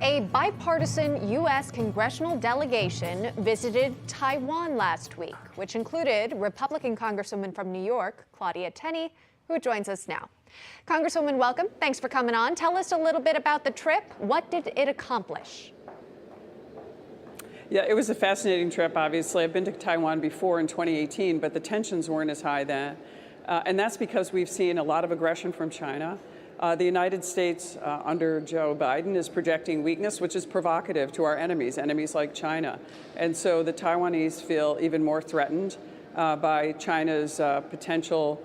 A bipartisan U.S. congressional delegation visited Taiwan last week, which included Republican Congresswoman from New York, Claudia Tenney, who joins us now. Congresswoman, welcome. Thanks for coming on. Tell us a little bit about the trip. What did it accomplish? Yeah, it was a fascinating trip, obviously. I've been to Taiwan before in 2018, but the tensions weren't as high then. And that's because we've seen a lot of aggression from China. The United States, under Joe Biden, is projecting weakness, which is provocative to our enemies like China. And so the Taiwanese feel even more threatened by China's potential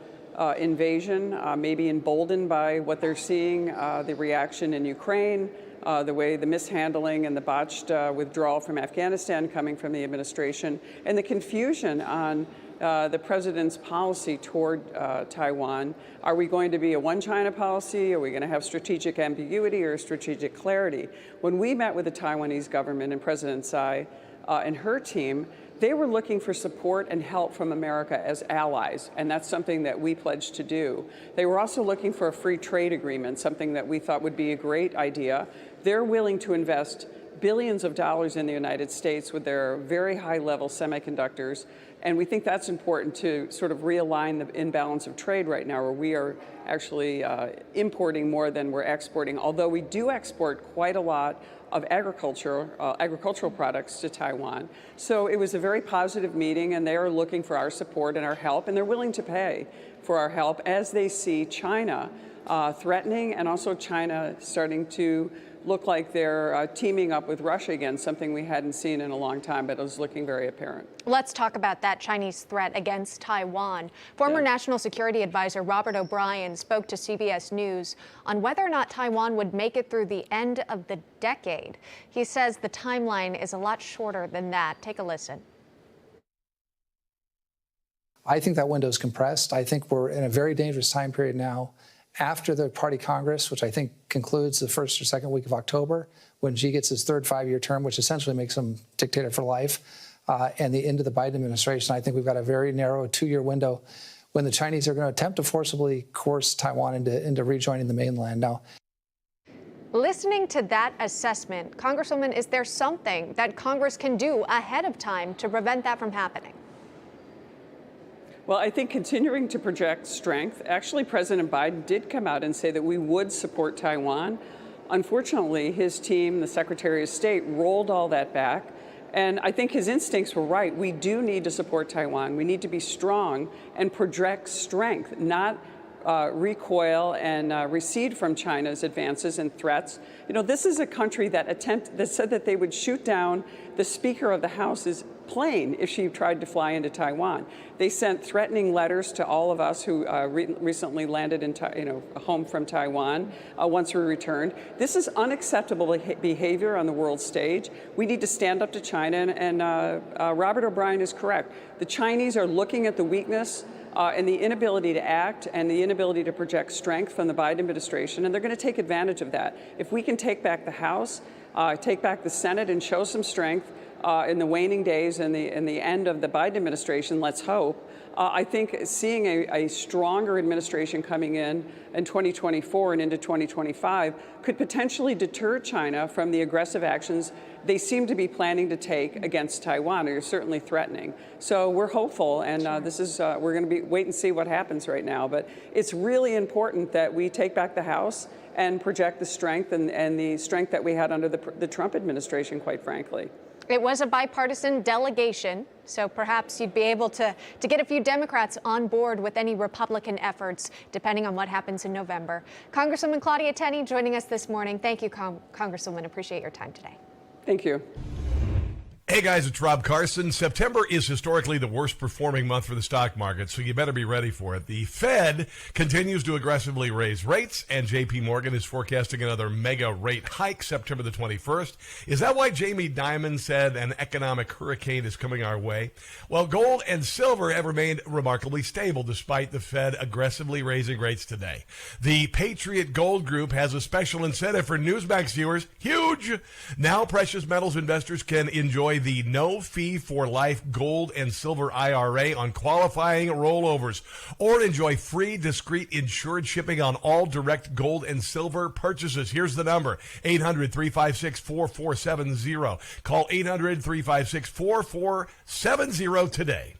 invasion, maybe emboldened by what they're seeing, the reaction in Ukraine, the mishandling and the botched withdrawal from Afghanistan coming from the administration, and the confusion on the president's policy toward Taiwan. Are we going to be a one China policy? Are we going to have strategic ambiguity or strategic clarity? When we met with the Taiwanese government and President Tsai and her team, they were looking for support and help from America as allies, and that's something that we pledged to do. They were also looking for a free trade agreement, something that we thought would be a great idea. They're willing to invest billions of dollars in the United States with their very high-level semiconductors, and we think that's important to sort of realign the imbalance of trade right now, where we are actually importing more than we're exporting, although we do export quite a lot of agricultural products to Taiwan. So it was a very positive meeting, and they are looking for our support and our help, and they're willing to pay for our help as they see China threatening, and also China starting to look like they're teaming up with Russia again, something we hadn't seen in a long time, but it was looking very apparent. Let's talk about that Chinese threat against Taiwan. Former National Security Advisor Robert O'Brien spoke to CBS News on whether or not Taiwan would make it through the end of the decade. He says the timeline is a lot shorter than that. Take a listen. I think that window is compressed. I think we're in a very dangerous time period now after the Party Congress, which I think concludes the first or second week of October, when Xi gets his third five-year term, which essentially makes him dictator for life, and the end of the Biden administration. I think we've got a very narrow two-year window when the Chinese are going to attempt to forcibly coerce Taiwan into rejoining the mainland. Now, listening to that assessment, Congresswoman, is there something that Congress can do ahead of time to prevent that from happening? Well, I think continuing to project strength. Actually, President Biden did come out and say that we would support Taiwan. Unfortunately, his team, the Secretary of State, rolled all that back. And I think his instincts were right. We do need to support Taiwan. We need to be strong and project strength, not recoil and recede from China's advances and threats. You know, this is a country that said that they would shoot down the Speaker of the House's plane if she tried to fly into Taiwan. They sent threatening letters to all of us who recently landed in, home from Taiwan once we returned. This is unacceptable behavior on the world stage. We need to stand up to China, and Robert O'Brien is correct. The Chinese are looking at the weakness and the inability to act and the inability to project strength from the Biden administration, and they're going to take advantage of that. If we can take back the House, take back the Senate, and show some strength in the waning days and the end of the Biden administration, let's hope, I think seeing a stronger administration coming in 2024 and into 2025 could potentially deter China from the aggressive actions they seem to be planning to take against Taiwan, or certainly threatening. So we're hopeful, and we're going to wait and see what happens right now. But it's really important that we take back the House and project the strength and the strength that we had under the Trump administration, quite frankly. It was a bipartisan delegation, so perhaps you'd be able to get a few Democrats on board with any Republican efforts, depending on what happens in November. Congresswoman Claudia Tenney joining us this morning. Thank you, Congresswoman. Appreciate your time today. Thank you. Hey guys, it's Rob Carson. September is historically the worst performing month for the stock market, so you better be ready for it. The Fed continues to aggressively raise rates, and JP Morgan is forecasting another mega rate hike September the 21st. Is that why Jamie Dimon said an economic hurricane is coming our way? Well, gold and silver have remained remarkably stable despite the Fed aggressively raising rates today. The Patriot Gold Group has a special incentive for Newsmax viewers. Huge! Now precious metals investors can enjoy enjoy the no fee for life gold and silver IRA on qualifying rollovers, or enjoy free discrete insured shipping on all direct gold and silver purchases. Here's the number, 800-356-4470. Call 800-356-4470 today.